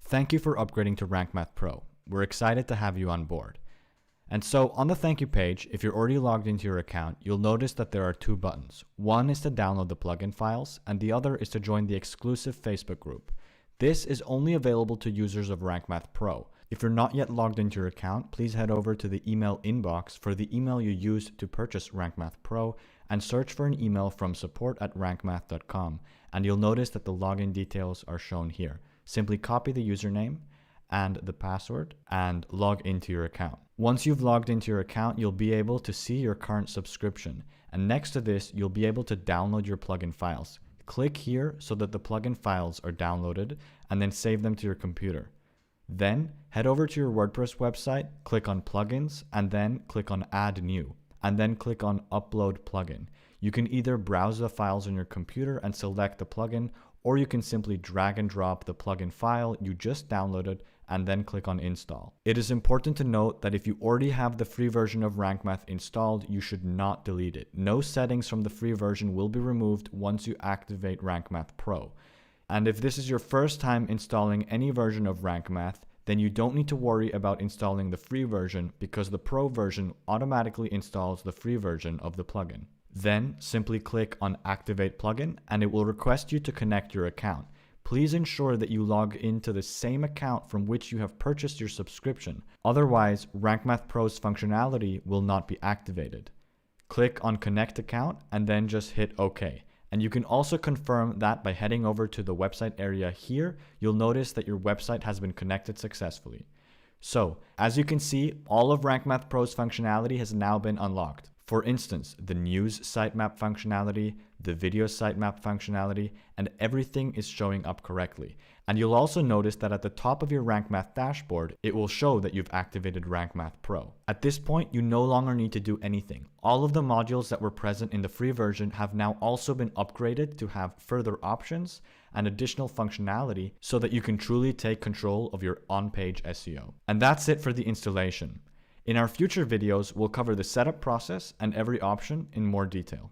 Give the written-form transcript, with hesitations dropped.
Thank you for upgrading to RankMath Pro. We're excited to have you on board. And so on the thank you page, if you're already logged into your account, you'll notice that there are two buttons. One is to download the plugin files, and the other is to join the exclusive Facebook group. This is only available to users of RankMath Pro. If you're not yet logged into your account, please head over to the email inbox for the email you used to purchase RankMath Pro and search for an email from support@rankmath.com, and you'll notice that the login details are shown here. Simply copy the username and the password and log into your account. Once you've logged into your account, you'll be able to see your current subscription. And next to this, you'll be able to download your plugin files. Click here so that the plugin files are downloaded and then save them to your computer. Then head over to your WordPress website, click on plugins, and then click on add new, and then click on upload plugin. You can either browse the files on your computer and select the plugin, or you can simply drag and drop the plugin file you just downloaded and then click on install. It is important to note that if you already have the free version of RankMath installed, you should not delete it. No settings from the free version will be removed once you activate RankMath Pro. And if this is your first time installing any version of RankMath, then you don't need to worry about installing the free version because the Pro version automatically installs the free version of the plugin. Then simply click on Activate Plugin and it will request you to connect your account. Please ensure that you log into the same account from which you have purchased your subscription. Otherwise, RankMath Pro's functionality will not be activated. Click on Connect Account and then just hit OK. And you can also confirm that by heading over to the website area here. You'll notice that your website has been connected successfully. So, as you can see, all of RankMath Pro's functionality has now been unlocked. For instance, the news sitemap functionality, the video sitemap functionality, and everything is showing up correctly. And you'll also notice that at the top of your RankMath dashboard, it will show that you've activated RankMath Pro. At this point, you no longer need to do anything. All of the modules that were present in the free version have now also been upgraded to have further options and additional functionality so that you can truly take control of your on-page SEO. And that's it for the installation. In our future videos, we'll cover the setup process and every option in more detail.